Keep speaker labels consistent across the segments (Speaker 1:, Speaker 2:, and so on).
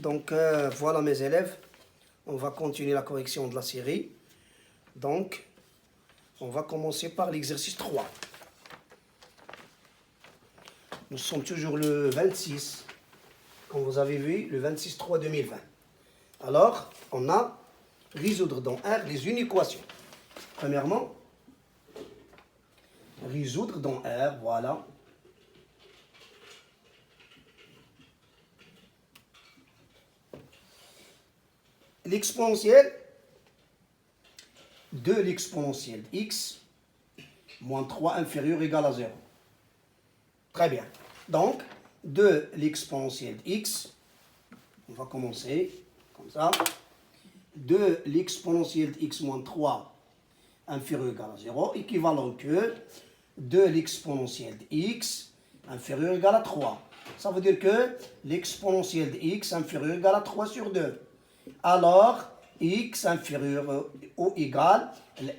Speaker 1: Donc voilà mes élèves, on va continuer la correction de la série. Donc on va commencer par l'exercice 3. Nous sommes toujours le 26, comme vous avez vu, le 26/3/2020. Alors, on a résoudre dans R les inéquations. Premièrement, résoudre dans R, voilà. L'exponentielle de l'exponentielle de x moins 3 inférieur ou égal à 0. Très bien. Donc, de l'exponentielle de x, on va commencer comme ça. De l'exponentielle de x moins 3 inférieur ou égal à 0, équivalent que de l'exponentielle de x inférieur ou égal à 3. Ça veut dire que l'exponentielle de x inférieur ou égal à 3 sur 2. Alors, x inférieur ou égal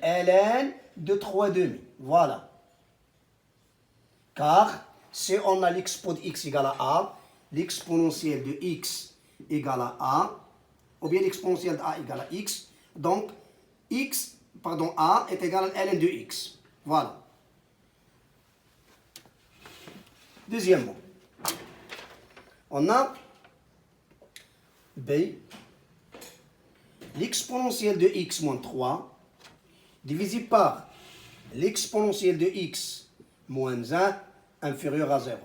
Speaker 1: à ln de 3,5. Voilà. Car si on a l'expo de x égale à a, l'exponentielle de x égale à a, ou bien l'exponentielle de a égale à x, donc a est égal à ln de x. Voilà. Deuxièmement, on a b, l'exponentielle de x moins 3 divisé par l'exponentielle de x moins 1 inférieur à 0.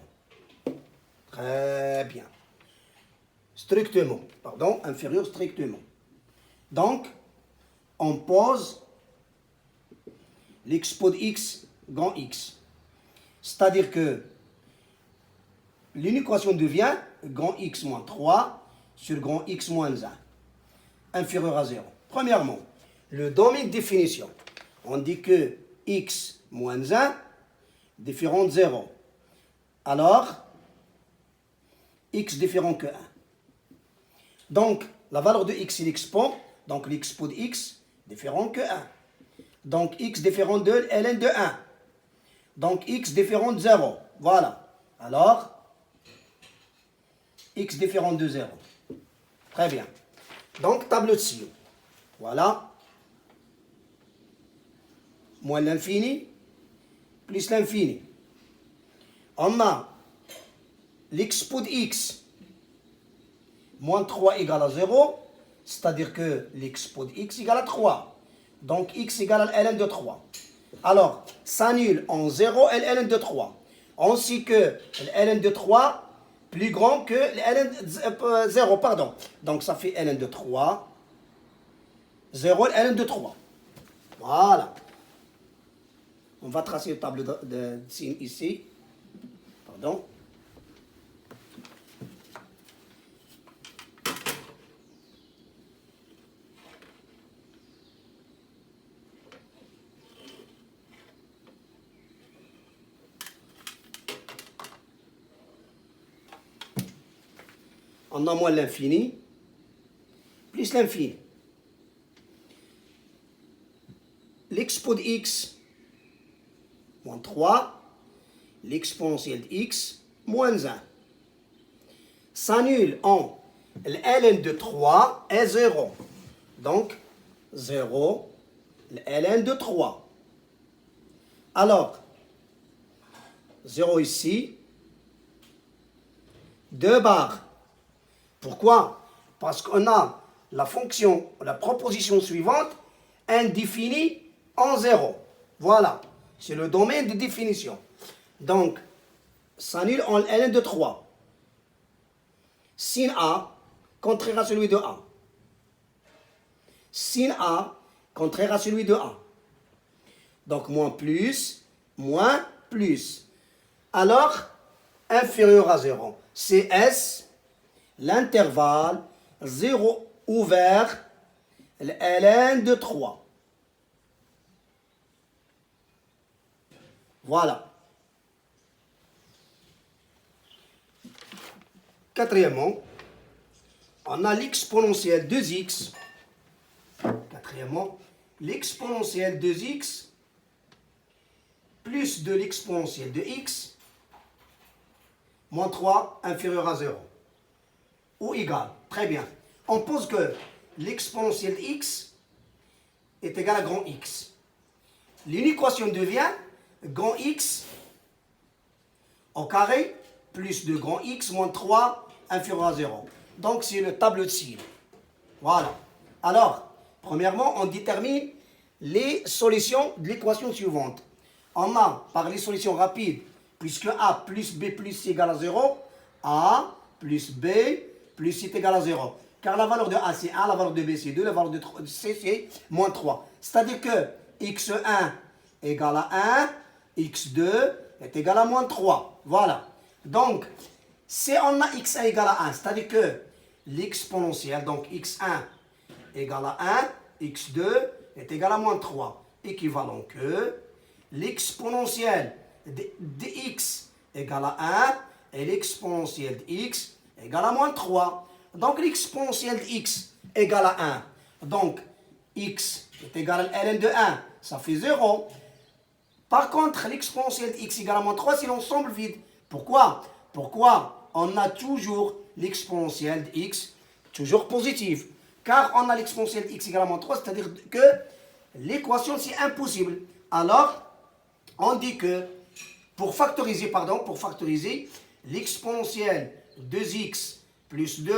Speaker 1: Très bien. Inférieur strictement. Donc, on pose l'expo de x grand X. C'est-à-dire que l'inéquation devient grand X moins 3 sur grand X moins 1 inférieur à 0. Premièrement, le domaine de définition. On dit que x moins 1 différent de 0. Alors, x différent que 1. Donc, la valeur de x est l'expo. Donc, l'expo de x différent que 1. Donc, x différent de ln de 1. Donc, x différent de 0. Voilà. Alors, x différent de 0. Très bien. Donc, tableau de Sion. Voilà. Moins l'infini, plus l'infini. On a l'expo de x moins 3 égale à 0, c'est-à-dire que l'expo de x égale à 3. Donc, x égale à ln de 3. Alors, s'annule en 0 et ln de 3. On sait que ln de 3 plus grand que ln 0, pardon. Donc, ça fait ln de 3. 0 et ln de 3. Voilà. On va tracer le tableau de signe ici. Pardon. On a moins l'infini, plus l'infini. L'expo de x moins 3, l'exponentielle de x moins 1. S'annule en ln de 3 est 0. Donc, 0, ln de 3. Alors, 0 ici, 2 barres. Pourquoi? Parce qu'on a la fonction, la proposition suivante, indéfinie en 0. Voilà. C'est le domaine de définition. Donc, s'annule en ln de 3. Sin A, contraire à celui de A. Sin A, contraire à celui de A. Donc, moins plus. Alors, inférieur à 0. C'est S, l'intervalle 0 ouvert, ln de 3. Voilà. Quatrièmement, on a l'exponentielle 2x. Quatrièmement, l'exponentielle 2x plus de l'exponentielle de x moins 3 inférieur à 0. ou égal. Très bien. On pose que l'exponentielle de x est égal à grand X. L'équation devient grand X au carré plus de grand X moins 3 inférieur à 0. Donc c'est le tableau de signes. Voilà. Alors, premièrement, on détermine les solutions de l'équation suivante. On a, par les solutions rapides, puisque A plus B plus C égale à 0, A plus B plus C est égal à 0. Car la valeur de A c'est 1, la valeur de B c'est 2, la valeur de C c'est moins 3. C'est-à-dire que x1 égale à 1, x2 est égal à moins 3. Voilà. Donc, si on a x1 égale à 1, c'est-à-dire que l'exponentielle, donc x1 égale à 1, x2 est égal à moins 3. Équivalent que l'exponentielle de x égale à 1 et l'exponentielle de x égale à moins 3. Donc l'exponentielle de x égale à 1. Donc x est égal à ln de 1, ça fait 0. Par contre, l'exponentielle de x égale à moins 3, c'est l'ensemble vide. Pourquoi? Pourquoi on a toujours l'exponentielle de x toujours positive? Car on a l'exponentielle de x égale à moins 3, c'est-à-dire que l'équation c'est impossible. Alors, on dit que pour factoriser, l'exponentielle de x plus 2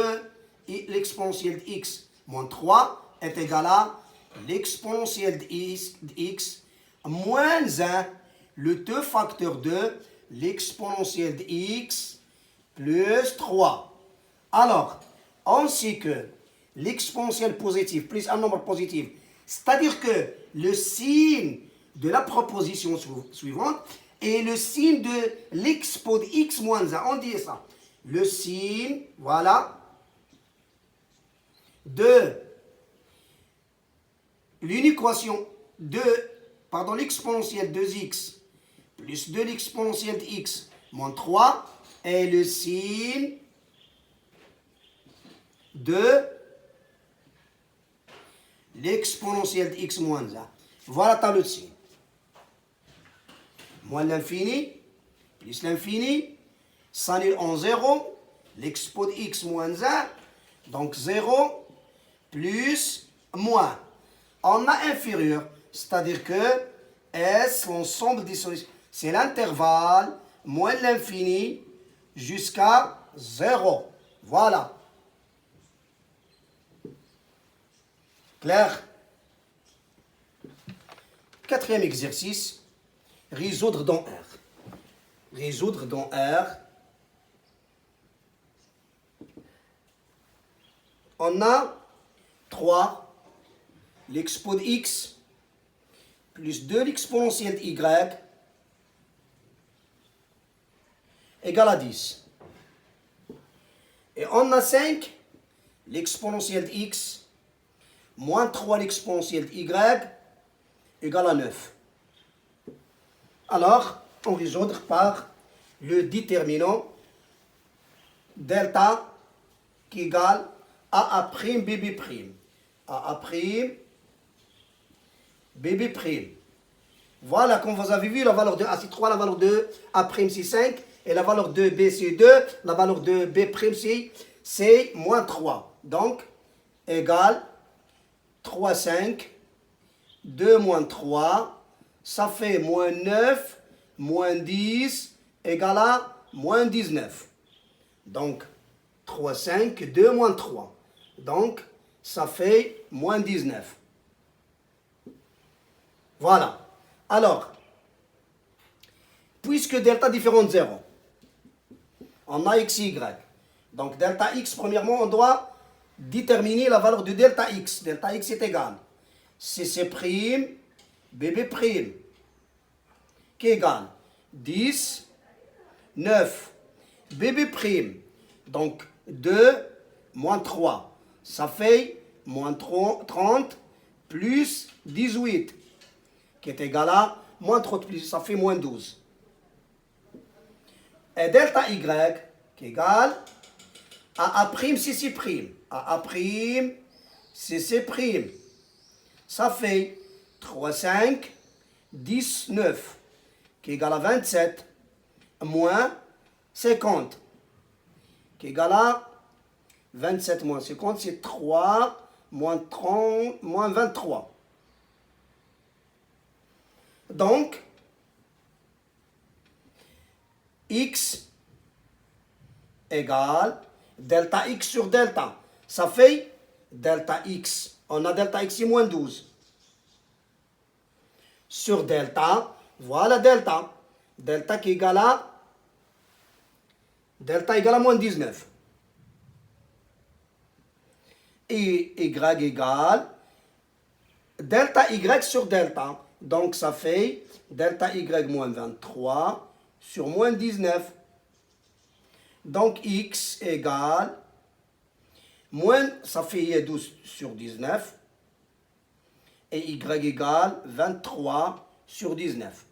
Speaker 1: et l'exponentielle de x moins 3 est égal à l'exponentielle de x moins 1, le 2 facteur de l'exponentielle de x plus 3. Alors, on sait que l'exponentielle positive plus un nombre positif, c'est-à-dire que le signe de la proposition suivante est le signe de l'expo de x moins 1. On dit ça. Le signe, voilà, de l'équation de, l'exponentielle de x plus de l'exponentielle de x moins 3 est le signe de l'exponentielle de x moins 1. Voilà le tableau de signes. Moins l'infini, plus l'infini, s'annule en 0, l'expo de x moins 1, donc 0, plus, moins. On a inférieur, c'est-à-dire que S, l'ensemble des solutions, c'est l'intervalle, moins l'infini, jusqu'à 0. Voilà. Clair? Quatrième exercice, résoudre dans R. Résoudre dans R. On a 3, l'expo de x, plus 2 l'exponentielle de y, égale à 10. Et on a 5, l'exponentielle de x, moins 3 l'exponentielle de y, égale à 9. Alors, on résoudre par le déterminant delta qui égale AA' BB'. AA', BB'. Voilà, comme vous avez vu, la valeur de A c'est 3, la valeur de A' c'est 5, et la valeur de B c'est 2, la valeur de B' c'est moins 3. Donc, égale 3, 5, 2 moins 3, ça fait moins 9, moins 10, égale à moins 19. Donc, 3, 5, 2 moins 3. Donc, ça fait moins 19. Voilà. Alors, puisque delta différent de 0, on a x, y. Donc, delta x, premièrement, on doit déterminer la valeur de delta x. Delta x est égal cc', bb', qui est égal 10, 9, bb'. Donc, 2 moins 3, ça fait moins 30 plus 18, qui est égal à moins 30 plus, ça fait moins 12. Et delta y, qui est égal à A', cc'. A', cc'. Ça fait 3, 5, 10, 9, qui est égal à 27, moins 50, qui est égal à 27 moins 50, c'est 3 moins 30, moins 23. Donc, x égale delta x sur delta. Ça fait delta x. On a delta x, c'est moins 12. Sur delta, voilà delta. Delta qui égale à moins 19. Et y égale delta y sur delta. Donc ça fait delta y moins 23 sur moins 19. Donc x égale moins, ça fait 12 sur 19. Et y égale 23 sur 19.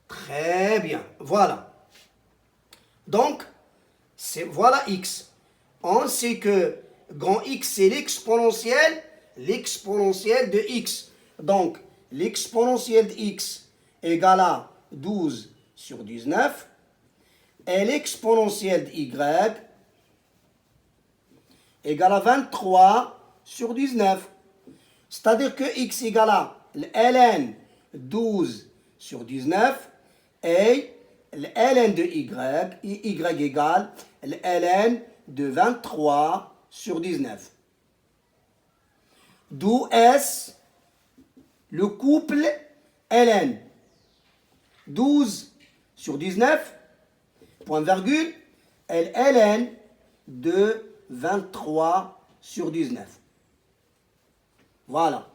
Speaker 1: Très bien, voilà. Donc, voilà x. On sait que grand x, c'est l'exponentielle de x. Donc, l'exponentielle de x égale à 12 sur 19. Et l'exponentielle de y égale à 23 sur 19. C'est-à-dire que x égale à ln 12 sur 19 et ln de y égale ln de 23 sur 19. D'où est le couple ln 12 sur 19, point virgule, et ln de 23 sur 19. Voilà.